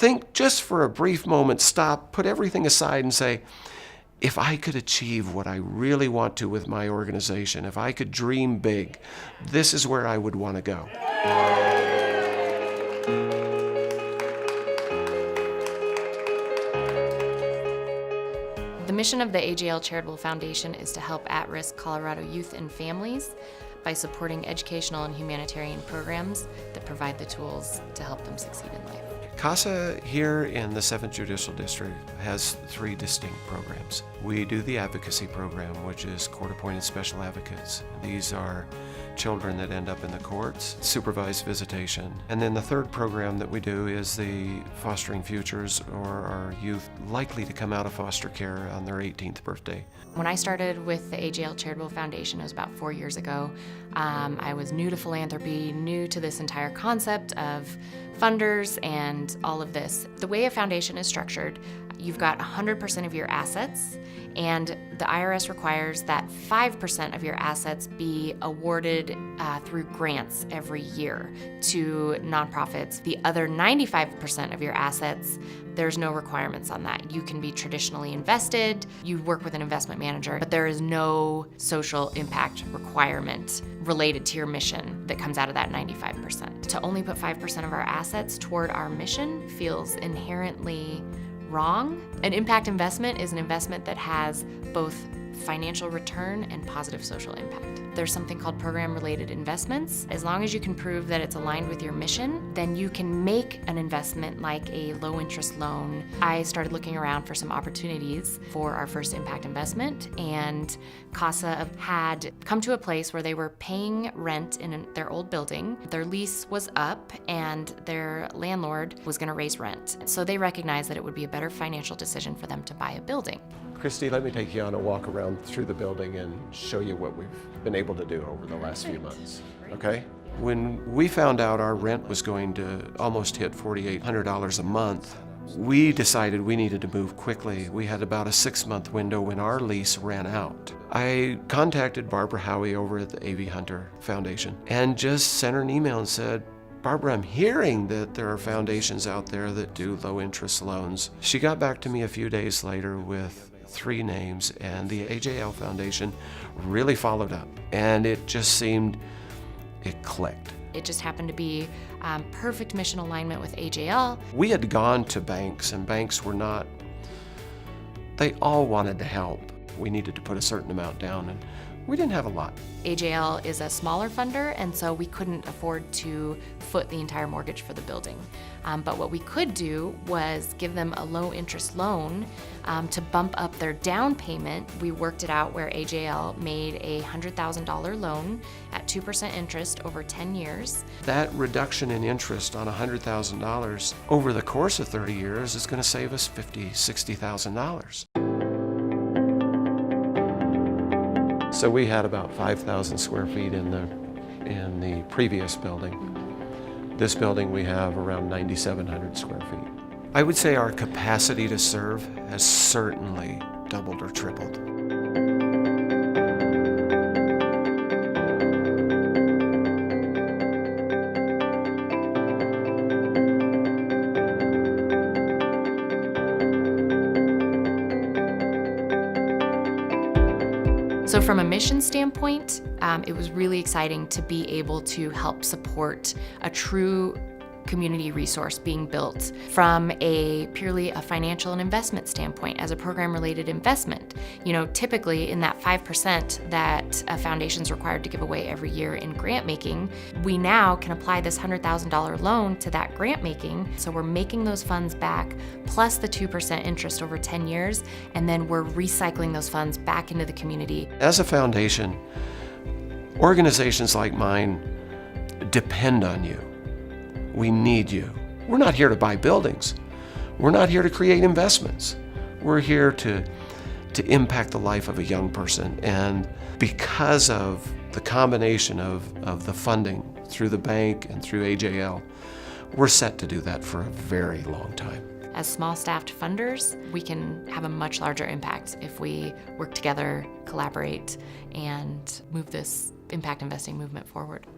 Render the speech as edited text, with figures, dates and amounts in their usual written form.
think just for a brief moment, stop, put everything aside and say, if I could achieve what I really want to with my organization, if I could dream big, this is where I would want to go. The mission of the AJL Charitable Foundation is to help at-risk Colorado youth and families by supporting educational and humanitarian programs that provide the tools to help them succeed in life. CASA here in the 7th Judicial District has 3 distinct programs. We do the advocacy program, which is court-appointed special advocates. These are children that end up in the courts, supervised visitation. And then the third program that we do is the Fostering Futures, or our youth likely to come out of foster care on their 18th birthday. When I started with the AJL Charitable Foundation, it was about 4 years ago. I was new to philanthropy, new to this entire concept of funders and all of this. The way a foundation is structured, you've got 100% of your assets, and the IRS requires that 5% of your assets be awarded through grants every year to nonprofits. The other 95% of your assets, there's no requirements on that. You can be traditionally invested, you work with an investment manager, but there is no social impact requirement related to your mission that comes out of that 95%. To only put 5% of our assets toward our mission feels inherently wrong. An impact investment is an investment that has both financial return and positive social impact. There's something called program-related investments. As long as you can prove that it's aligned with your mission, then you can make an investment like a low-interest loan. I started looking around for some opportunities for our first impact investment, and CASA had come to a place where they were paying rent in their old building. Their lease was up, and their landlord was going to raise rent. So they recognized that it would be a better financial decision for them to buy a building. Christy, let me take you on a walk around through the building and show you what we've been able to do over the last few months, okay? When we found out our rent was going to almost hit $4,800 a month, we decided we needed to move quickly. We had about a 6-month window when our lease ran out. I contacted Barbara Howie over at the A.V. Hunter Foundation and just sent her an email and said, Barbara, I'm hearing that there are foundations out there that do low-interest loans. She got back to me a few days later with 3 names, and the AJL Foundation really followed up, and it just seemed, it clicked. It just happened to be perfect mission alignment with AJL. We had gone to banks, and banks were not, they all wanted to help. We needed to put a certain amount down, and we didn't have a lot. AJL is a smaller funder, and so we couldn't afford to foot the entire mortgage for the building. But what we could do was give them a low-interest loan to bump up their down payment. We worked it out where AJL made a $100,000 loan at 2% interest over 10 years. That reduction in interest on $100,000 over the course of 30 years is going to save us $50,000, $60,000. So we had about 5,000 square feet in the previous building. This building we have around 9,700 square feet. I would say our capacity to serve has certainly doubled or tripled. So from a mission standpoint, it was really exciting to be able to help support a true community resource being built from purely a financial and investment standpoint as a program-related investment. You know, typically in that 5% that a foundation's required to give away every year in grant making, we now can apply this $100,000 loan to that grant making. So we're making those funds back plus the 2% interest over 10 years, and then we're recycling those funds back into the community. As a foundation, organizations like mine depend on you. We need you. We're not here to buy buildings. We're not here to create investments. We're here to impact the life of a young person. And because of the combination of the funding through the bank and through AJL, we're set to do that for a very long time. As small-staffed funders, we can have a much larger impact if we work together, collaborate, and move this impact investing movement forward.